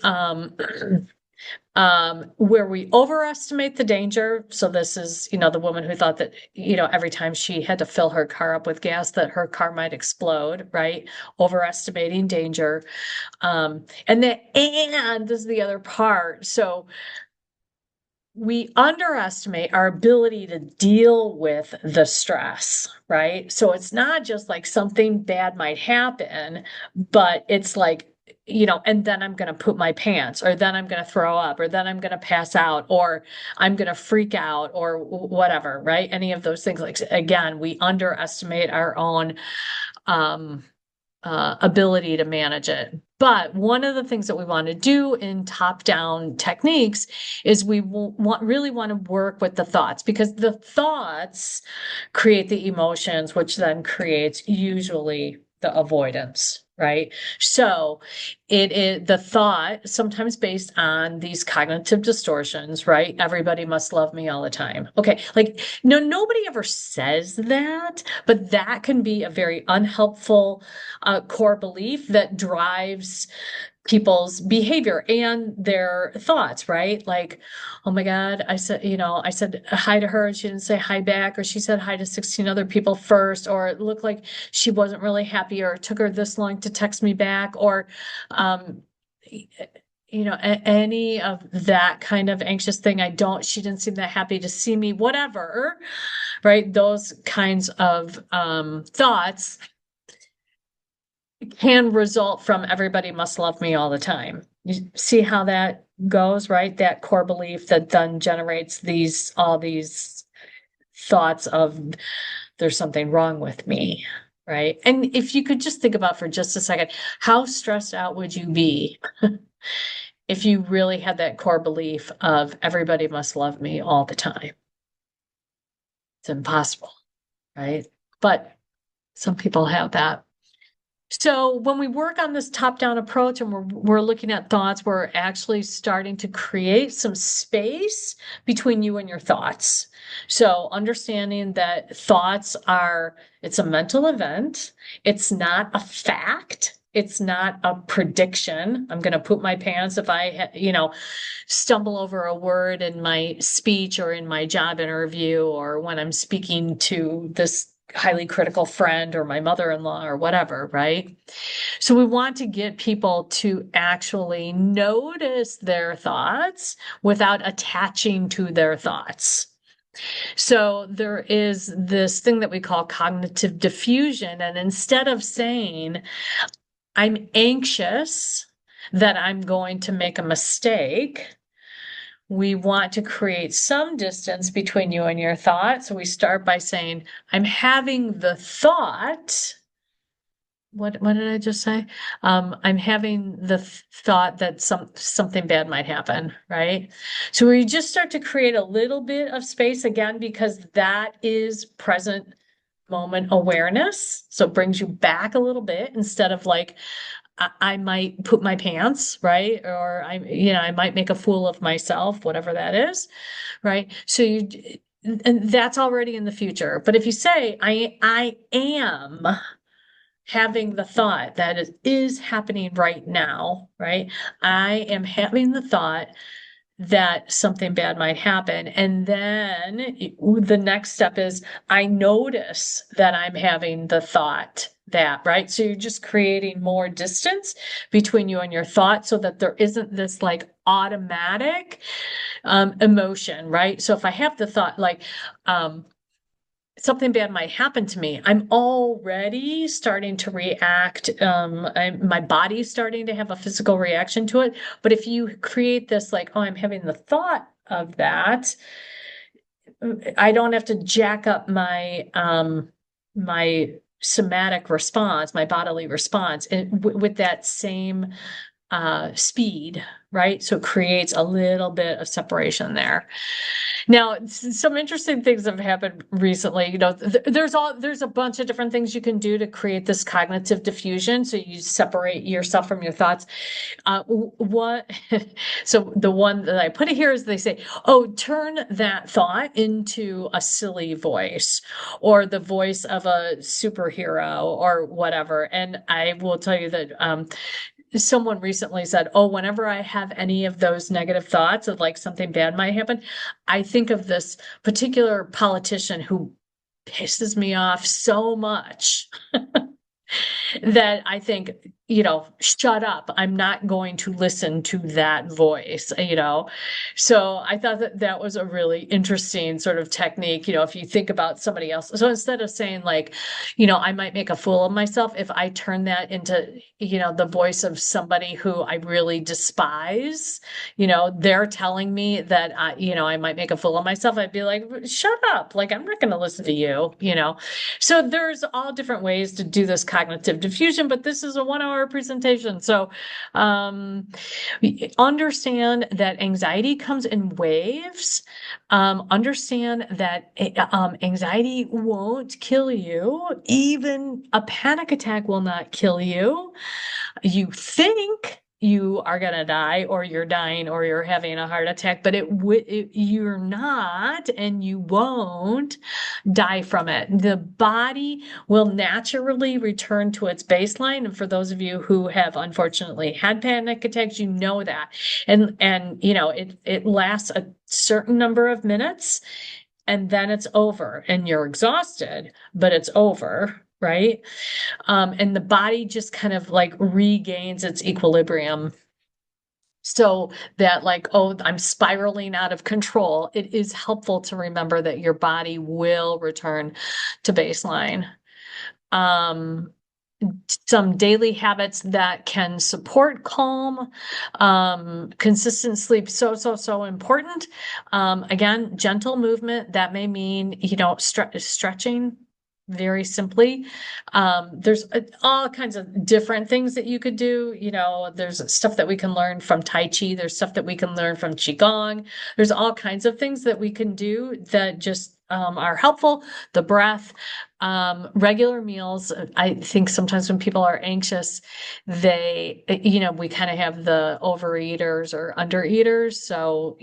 Speaker 1: Where we overestimate the danger. So this is, the woman who thought that, every time she had to fill her car up with gas, that her car might explode, right? Overestimating danger. And this is the other part. So we underestimate our ability to deal with the stress, right? So it's not just like something bad might happen, but it's like, and then I'm going to poop my pants, or then I'm going to throw up, or then I'm going to pass out, or I'm going to freak out, or whatever, right? Any of those things. Like, again, we underestimate our own ability to manage it. But one of the things that we want to do in top-down techniques is we really want to work with the thoughts, because the thoughts create the emotions, which then creates usually the avoidance, right? So it is the thought, sometimes based on these cognitive distortions, right? Everybody must love me all the time. Okay, like no, nobody ever says that, but that can be a very unhelpful core belief that drives people's behavior and their thoughts, right? Like, oh my God, I said hi to her and she didn't say hi back, or she said hi to 16 other people first, or it looked like she wasn't really happy, or it took her this long to text me back, or, any of that kind of anxious thing. She didn't seem that happy to see me, whatever, right? Those kinds of thoughts can result from everybody must love me all the time. You see how that goes, right? That core belief that then generates all these thoughts of there's something wrong with me, right? And if you could just think about for just a second, how stressed out would you be if you really had that core belief of everybody must love me all the time? It's impossible, right? But some people have that. So when we work on this top-down approach and we're looking at thoughts, we're actually starting to create some space between you and your thoughts. So understanding that it's a mental event. It's not a fact. It's not a prediction. I'm going to poop my pants if I, stumble over a word in my speech or in my job interview, or when I'm speaking to this highly critical friend or my mother-in-law or whatever, right? So we want to get people to actually notice their thoughts without attaching to their thoughts. So there is this thing that we call cognitive diffusion. And instead of saying, I'm anxious that I'm going to make a mistake, we want to create some distance between you and your thought. So we start by saying, I'm having the thought. What did I just say? I'm having the thought that something bad might happen, right? So we just start to create a little bit of space again, because that is present moment awareness. So it brings you back a little bit instead of like, I might poop my pants, right? Or I might make a fool of myself, whatever that is, right? And that's already in the future. But if you say, I am having the thought that is happening right now, right? I am having the thought that something bad might happen. And then the next step is I notice that I'm having the thought that, right? So you're just creating more distance between you and your thought so that there isn't this like automatic emotion, right? So if I have the thought like, something bad might happen to me, I'm already starting to react. My body's starting to have a physical reaction to it. But if you create this, like, oh, I'm having the thought of that, I don't have to jack up my somatic response, my bodily response, with that same speed, right? So it creates a little bit of separation there. Now, some interesting things have happened recently. There's a bunch of different things you can do to create this cognitive diffusion. So you separate yourself from your thoughts. What? So the one that I put here is they say, "Oh, turn that thought into a silly voice, or the voice of a superhero, or whatever." And I will tell you that someone recently said, "Oh, whenever I have any of those negative thoughts of like something bad might happen, I think of this particular politician who pisses me off so much that I think, shut up. I'm not going to listen to that voice. So I thought that that was a really interesting sort of technique, if you think about somebody else. So instead of saying like, I might make a fool of myself, if I turn that into, the voice of somebody who I really despise, they're telling me that, I might make a fool of myself, I'd be like, shut up. Like, I'm not going to listen to you. So there's all different ways to do this cognitive diffusion, but this is a 1 hour presentation. So understand that anxiety comes in waves. Understand that anxiety won't kill you. Even a panic attack will not kill you. You think you are going to die, or you're dying, or you're having a heart attack, but you're not, and you won't die from it. The body will naturally return to its baseline. And for those of you who have unfortunately had panic attacks, you know that. And it lasts a certain number of minutes, and then it's over, and you're exhausted, but it's over, right? And the body just kind of like regains its equilibrium. So that like, oh, I'm spiraling out of control. It is helpful to remember that your body will return to baseline. Some daily habits that can support calm, consistent sleep, so important. Again, gentle movement, that may mean, stretching very simply. There's all kinds of different things that you could do. There's stuff that we can learn from Tai Chi. There's stuff that we can learn from Qigong. There's all kinds of things that we can do that just are helpful. The breath, regular meals. I think sometimes when people are anxious, we kind of have the overeaters or undereaters. So,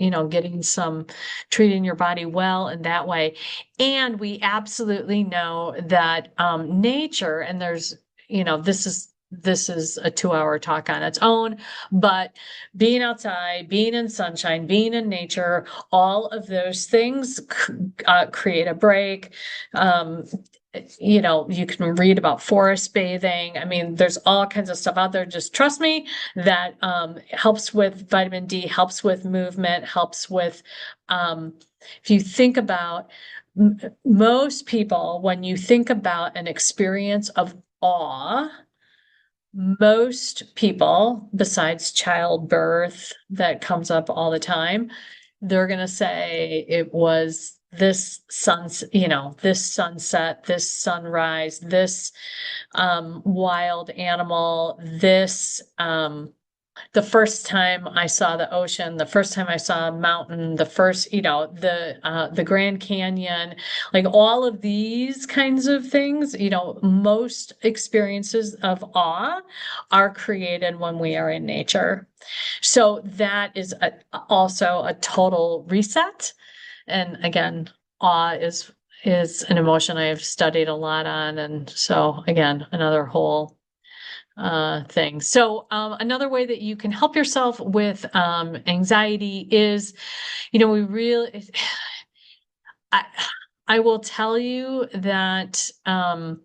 Speaker 1: treating your body well in that way. And we absolutely know that nature, and there's, this is a 2 hour talk on its own, but being outside, being in sunshine, being in nature, all of those things create a break. You can read about forest bathing. I mean, there's all kinds of stuff out there. Just trust me, that helps with vitamin D, helps with movement, helps with, if you think about most people, when you think about an experience of awe, most people, besides childbirth, that comes up all the time, they're going to say it was this this sunset, this sunrise, this wild animal, this the first time I saw the ocean, the first time I saw a mountain, the first, the Grand Canyon, like all of these kinds of things, most experiences of awe are created when we are in nature. So that is also a total reset. And again, awe is an emotion I've studied a lot on. And so again, another whole thing. So another way that you can help yourself with anxiety is, we really, I, I will tell you that the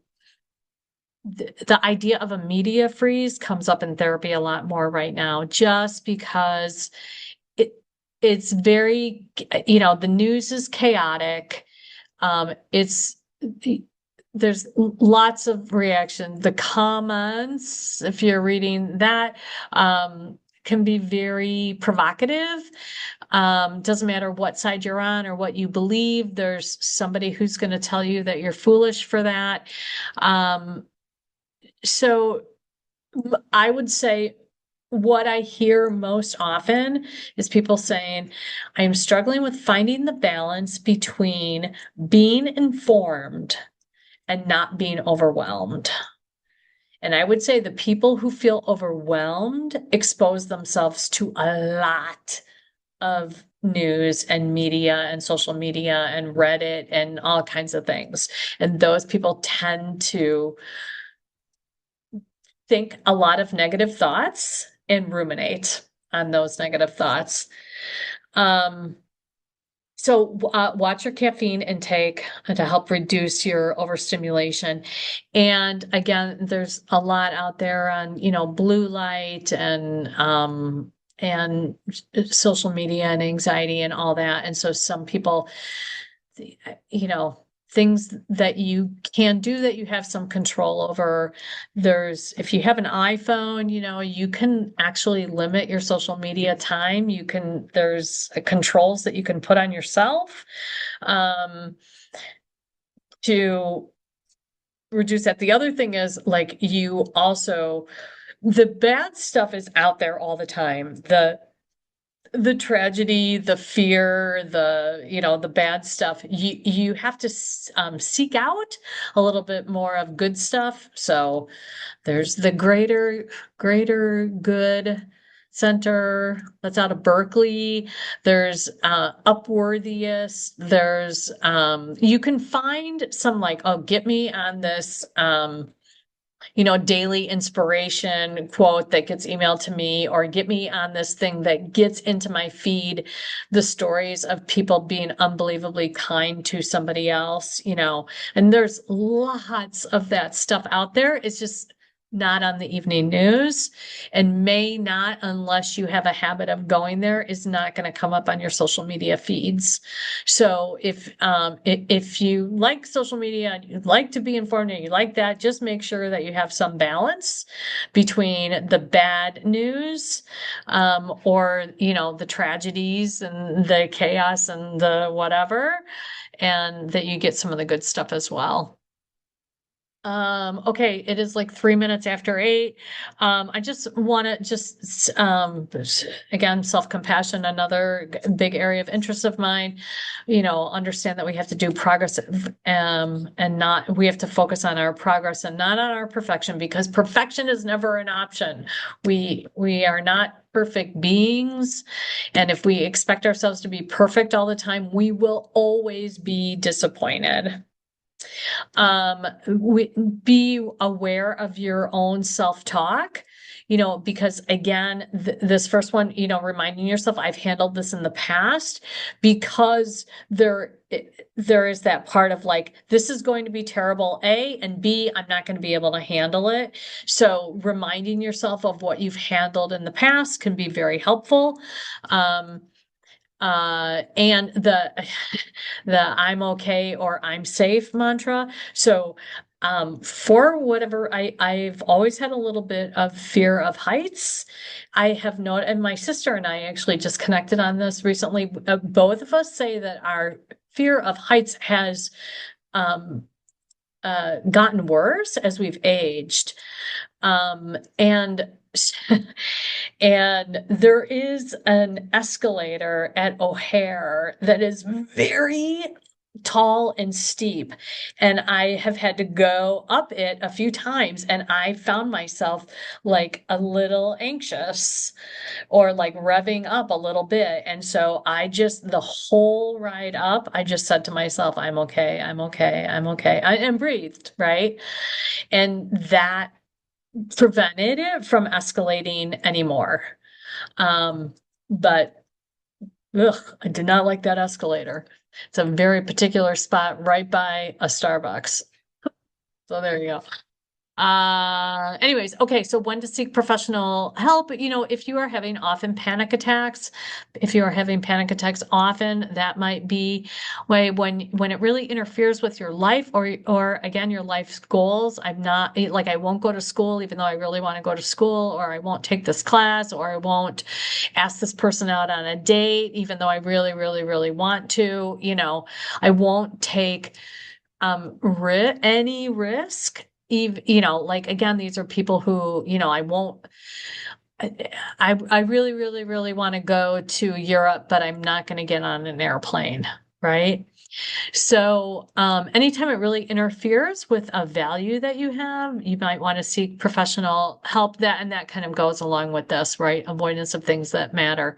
Speaker 1: idea of a media freeze comes up in therapy a lot more right now, just because it it's very, the news is chaotic. It's there's lots of reaction. The comments, if you're reading that, can be very provocative. Doesn't matter what side you're on or what you believe, there's somebody who's going to tell you that you're foolish for that. So I would say what I hear most often is people saying, I'm struggling with finding the balance between being informed and not being overwhelmed. And I would say the people who feel overwhelmed expose themselves to a lot of news and media and social media and Reddit and all kinds of things. And those people tend to think a lot of negative thoughts and ruminate on those negative thoughts. So watch your caffeine intake to help reduce your overstimulation. And again, there's a lot out there on, blue light and social media and anxiety and all that. And so some people, things that you can do that you have some control over. If you have an iPhone, you can actually limit your social media time. There's controls that you can put on yourself to reduce that. The other thing is like the bad stuff is out there all the time. The tragedy, the fear, the bad stuff, you have to seek out a little bit more of good stuff. So there's the greater good center that's out of Berkeley. There's Upworthiest. There's you can find some like, oh, get me on this daily inspiration quote that gets emailed to me, or get me on this thing that gets into my feed, the stories of people being unbelievably kind to somebody else, and there's lots of that stuff out there. It's just not on the evening news, and may not, unless you have a habit of going there, is not going to come up on your social media feeds. So if you like social media and you'd like to be informed and you like that, just make sure that you have some balance between the bad news, or the tragedies and the chaos and the whatever, and that you get some of the good stuff as well. Okay, it is like 3 minutes after 8. I just want to again, self-compassion, another big area of interest of mine, understand that we have to do progress, we have to focus on our progress and not on our perfection, because perfection is never an option. We are not perfect beings. And if we expect ourselves to be perfect all the time, we will always be disappointed. Be aware of your own self-talk, because again, this first one, reminding yourself, I've handled this in the past, because there is that part of like, this is going to be terrible, A, and B, I'm not going to be able to handle it. So reminding yourself of what you've handled in the past can be very helpful. And the I'm okay or I'm safe mantra. So for whatever, I've always had a little bit of fear of heights. I have noted, and my sister and I actually just connected on this recently. Both of us say that our fear of heights has gotten worse as we've aged. And And there is an escalator at O'Hare that is very tall and steep. And I have had to go up it a few times, and I found myself like a little anxious or like revving up a little bit. And so the whole ride up, I just said to myself, I'm okay, I'm okay, I'm okay. And breathed, right? And that prevented it from escalating anymore. Um, but I did not like that escalator. It's a very particular spot right by a Starbucks. So there you go. Anyways, okay, so when to seek professional help, if you are having often panic attacks, if you are having panic attacks often, that might be when it really interferes with your life or again your life's goals. I'm not like I won't go to school even though I really want to go to school, or I won't take this class, or I won't ask this person out on a date even though I really, really, really want to, I won't take any risk. Like again, these are people who, I won't, I really, really, really want to go to Europe, but I'm not going to get on an airplane, right? So, anytime it really interferes with a value that you have, you might want to seek professional help. That kind of goes along with this, right? Avoidance of things that matter.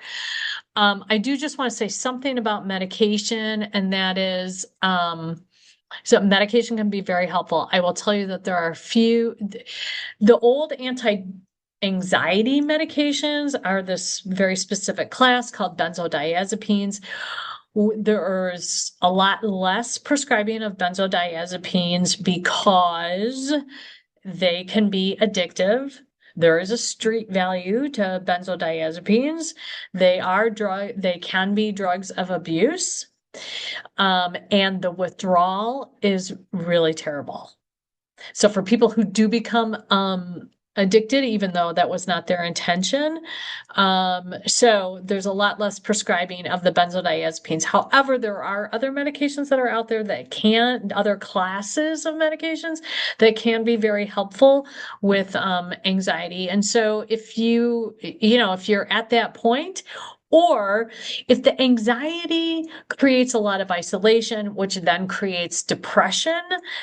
Speaker 1: I do just want to say something about medication, and that is, so medication can be very helpful. I will tell you that there are the old anti-anxiety medications are this very specific class called benzodiazepines. There's a lot less prescribing of benzodiazepines because they can be addictive. There is a street value to benzodiazepines. They can be drugs of abuse. And the withdrawal is really terrible. So for people who do become addicted, even though that was not their intention, so there's a lot less prescribing of the benzodiazepines. However, there are other medications that are out there other classes of medications that can be very helpful with anxiety. And so if if you're at that point, or if the anxiety creates a lot of isolation, which then creates depression,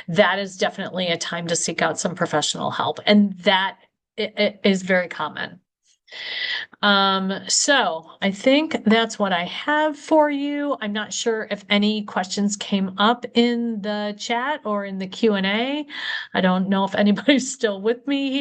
Speaker 1: that is definitely a time to seek out some professional help. And that is very common. So I think that's what I have for you. I'm not sure if any questions came up in the chat or in the Q&A. I don't know if anybody's still with me